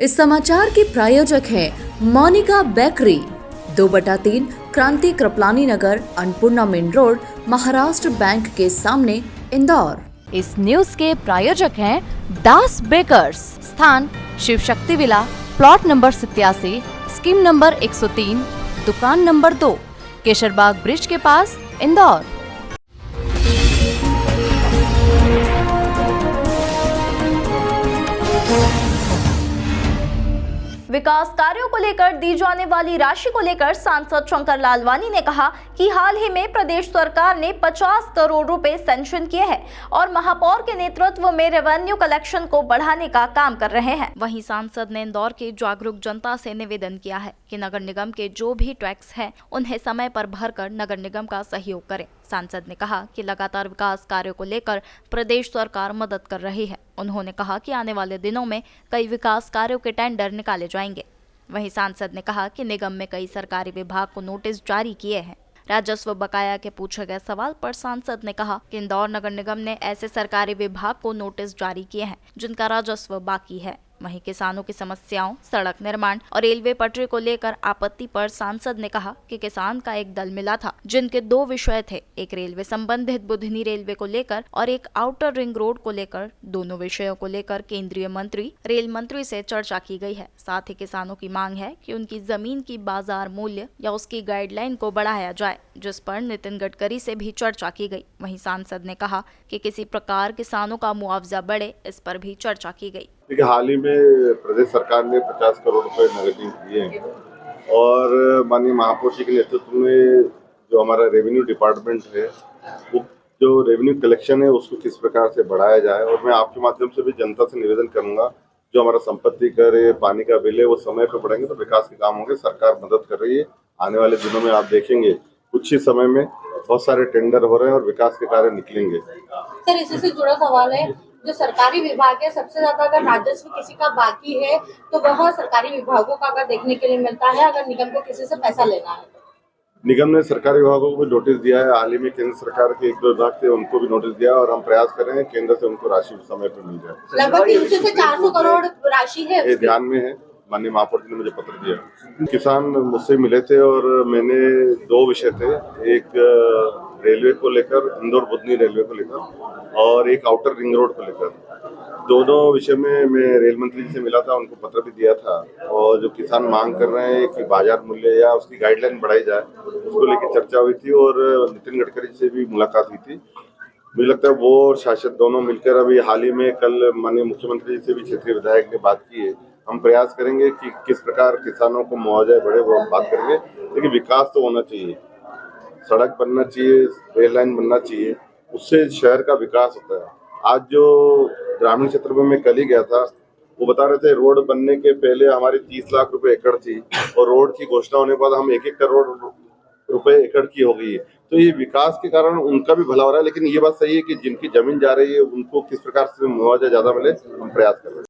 इस समाचार के प्रायोजक हैं Monika bakery, 2/3 Kranti Kripalani Nagar, Annapurna main road, Maharashtra bank के सामने, इंदौर। इस न्यूज के प्रायोजक हैं दास बेकर्स, स्थान Shiv Shakti villa, plot number 87, scheme number 103, दुकान नंबर 2, केशरबाग ब्रिज के पास, इंदौर। विकास कार्यों को लेकर दी जाने वाली राशि को लेकर सांसद शंकर लालवानी ने कहा कि हाल ही में प्रदेश सरकार ने 50 करोड़ रुपए सैंक्शन किए हैं और महापौर के नेतृत्व में रेवेन्यू कलेक्शन को बढ़ाने का काम कर रहे हैं। वहीं सांसद ने इंदौर की जागरूक जनता से निवेदन किया है कि नगर निगम के जो भी टैक्स हैं उन्हें समय पर भरकर नगर निगम का सहयोग करें। सांसद ने कहा कि लगातार विकास कार्यों को लेकर प्रदेश सरकार मदद कर रही है। उन्होंने कहा कि आने वाले दिनों में कई विकास कार्यों के टेंडर निकाले जाएंगे। वहीं सांसद ने कहा कि निगम में कई सरकारी विभाग को नोटिस जारी किए हैं। राजस्व बकाया के पूछे गए सवाल पर सांसद ने कहा कि इंदौर नगर निगम ने ऐसे सरकारी विभाग को नोटिस जारी किए हैं जिनका राजस्व बाकी है। वहीं किसानों की समस्याओं, सड़क निर्माण और रेलवे पटरी को लेकर आपत्ति पर सांसद ने कहा कि किसान का एक दल मिला था जिनके 2 विषय थे, एक रेलवे संबंधित बुधनी रेलवे को लेकर और एक आउटर रिंग रोड को लेकर। दोनों विषयों को लेकर केंद्रीय मंत्री, रेल मंत्री से चर्चा की गई है। साथ ही किसानों की मांग है कि उनकी जमीन की बाजार मूल्य या उसकी गाइडलाइन को बढ़ाया जाए, जिस पर नितिन गडकरी से भी चर्चा की गई। वहीं सांसद ने कहा कि किसी प्रकार किसानों का मुआवजा बढ़े, इस पर भी चर्चा की गई। देखिए, हाल ही में प्रदेश सरकार ने 50 करोड़ रुपए नगदी दिए हैं और माननीय महापौर जी के नेतृत्व में जो हमारा रेवेन्यू डिपार्टमेंट है, वो जो रेवेन्यू कलेक्शन है उसको किस प्रकार से बढ़ाया जाए। और मैं आपके माध्यम से भी जनता से निवेदन करूंगा, जो हमारा संपत्ति कर है, पानी का बिल है, वो समय पर बढ़ेंगे तो विकास के काम होंगे। सरकार मदद कर रही है। आने वाले दिनों में आप देखेंगे कुछ ही समय में बहुत सारे टेंडर हो रहे हैं और विकास के कार्य निकलेंगे। सर, इसी से जुड़ा सवाल है, जो सरकारी विभाग है, सबसे ज्यादा अगर राजस्व किसी का बाकी है तो वह सरकारी विभागों का अगर देखने के लिए मिलता है, अगर निगम को किसी से पैसा लेना है। निगम ने सरकारी विभागों को भी नोटिस दिया है। हाल ही में केंद्र सरकार के 1-2 विभाग थे, उनको भी नोटिस दिया और हम प्रयास कर रहे हैं केंद्र से उनको राशि समय पर मिल जाए। लगभग 300 से 400 करोड़ राशि है, ये ध्यान में है। माननीय महापौर जी ने मुझे पत्र दिया। किसान मुझसे मिले थे और मैंने 2 विषय थे, एक रेलवे को लेकर, इंदौर बुधनी रेलवे को लेकर, और एक आउटर रिंग रोड को लेकर। दोनों विषय में मैं रेल मंत्री जी से मिला था, उनको पत्र भी दिया था। और जो किसान मांग कर रहे हैं कि बाजार मूल्य या उसकी गाइडलाइन बढ़ाई जाए, उसको लेकर चर्चा हुई थी और नितिन गडकरी जी से भी मुलाकात हुई थी। मुझे लगता है वो और शासक दोनों मिलकर अभी हाल ही में कल माननीय मुख्यमंत्री जी से भी क्षेत्रीय विधायक ने बात की है। हम प्रयास करेंगे कि किस प्रकार किसानों को मुआवजा बढ़े, वो हम बात करेंगे। लेकिन विकास तो होना चाहिए, सड़क बनना चाहिए, रेल लाइन बनना चाहिए, उससे शहर का विकास होता है। आज जो ग्रामीण क्षेत्र में मैं कल ही गया था, वो बता रहे थे रोड बनने के पहले हमारी 30 लाख रुपए एकड़ थी और रोड की घोषणा होने के बाद हम 1-1 करोड़ रुपए एकड़ की हो गई है। तो ये विकास के कारण उनका भी भला हो रहा है। लेकिन ये बात सही है कि जिनकी जमीन जा रही है उनको किस प्रकार से मुआवजा ज्यादा मिले, हम प्रयास कर रहे हैं।